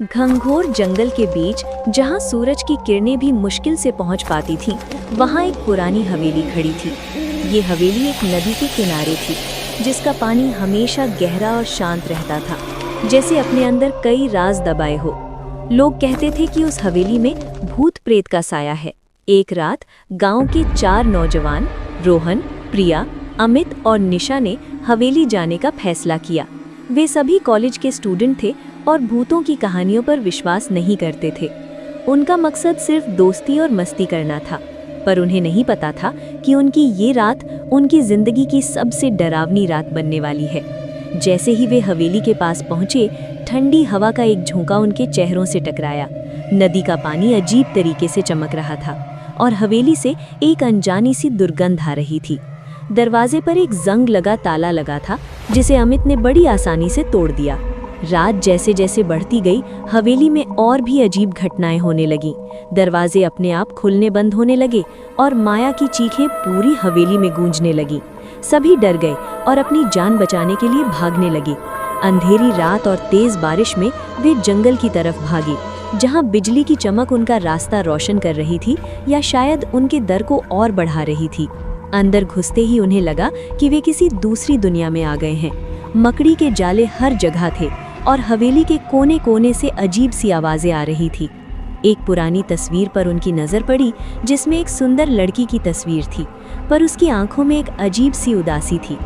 घंघोर जंगल के बीच जहां सूरज की किरणें भी मुश्किल से पहुंच पाती थीं, वहां एक पुरानी हवेली खड़ी थी। ये हवेली एक नदी के किनारे थी, जिसका पानी हमेशा गहरा और शांत रहता था, जैसे अपने अंदर कई राज दबाए हो। लोग कहते थे कि उस हवेली में भूत प्रेत का साया है। एक रात गांव के 4 नौजवान रोहन, प्रिया, अमित और निशा ने हवेली जाने का फैसला किया। वे सभी कॉलेज के स्टूडेंट थे और भूतों की कहानियों पर विश्वास नहीं करते थे। उनका मकसद सिर्फ दोस्ती और मस्ती करना था, पर उन्हें नहीं पता था कि उनकी ये रात उनकी जिंदगी की सबसे डरावनी रात बनने वाली है। जैसे ही वे हवेली के पास पहुंचे, ठंडी हवा का एक झोंका उनके चेहरों से टकराया। नदी का पानी अजीब तरीके से चमक रहा था और हवेली से एक अनजानी सी दुर्गंध आ रही थी। दरवाजे पर एक जंग लगा ताला लगा था, जिसे अमित ने बड़ी आसानी से तोड़ दिया। रात जैसे जैसे बढ़ती गई, हवेली में और भी अजीब घटनाएं होने लगीं। दरवाजे अपने आप खुलने बंद होने लगे और माया की चीखें पूरी हवेली में गूंजने लगीं। सभी डर गए और अपनी जान बचाने के लिए भागने लगे। अंधेरी रात और तेज बारिश में वे जंगल की तरफ भागे, जहां बिजली की चमक उनका रास्ता रोशन कर रही थी या शायद उनके डर को और बढ़ा रही थी। अंदर घुसते ही उन्हें लगा कि वे किसी दूसरी दुनिया में आ गए हैं। मकड़ी के जाले हर जगह थे और हवेली के कोने कोने से अजीब सी आवाजें आ रही थी। एक पुरानी तस्वीर पर उनकी नज़र पड़ी, जिसमें एक सुंदर लड़की की तस्वीर थी, पर उसकी आंखों में एक अजीब सी उदासी थी।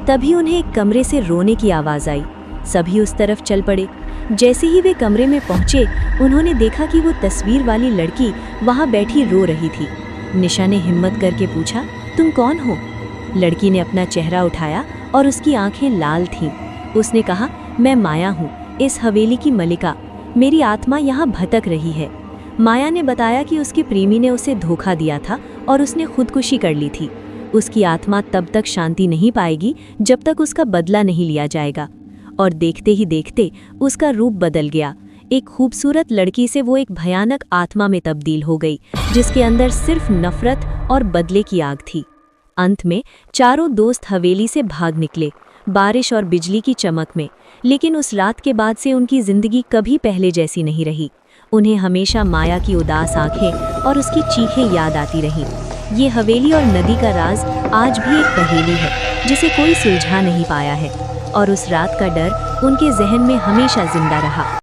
तभी उन्हें एक कमरे से रोने की आवाज़ आई। सभी उस तरफ चल पड़े। जैसे ही वे कमरे में पहुंचे, उन्होंने देखा कि वो तस्वीर वाली लड़की वहां बैठी रो रही थी। निशा ने हिम्मत करके पूछा, तुम कौन हो? लड़की ने अपना चेहरा उठाया और उसकी आंखें लाल थीं। उसने कहा, मैं माया हूँ, इस हवेली की मलिका। मेरी आत्मा यहाँ भटक रही है। माया ने बताया कि उसके प्रेमी ने उसे धोखा दिया था और उसने खुदकुशी कर ली थी। उसकी आत्मा तब तक शांति नहीं पाएगी जब तक उसका बदला नहीं लिया जाएगा। और देखते ही देखते उसका रूप बदल गया। एक खूबसूरत लड़की से वो एक भयानक आत्मा में तब्दील हो गई, जिसके अंदर सिर्फ नफरत और बदले की आग थी। अंत में चारों दोस्त हवेली से भाग निकले, बारिश और बिजली की चमक में। लेकिन उस रात के बाद से उनकी जिंदगी कभी पहले जैसी नहीं रही। उन्हें हमेशा माया की उदास आंखें और उसकी चीखें याद आती रहीं। ये हवेली और नदी का राज आज भी एक पहेली है, जिसे कोई सुलझा नहीं पाया है, और उस रात का डर उनके जहन में हमेशा जिंदा रहा।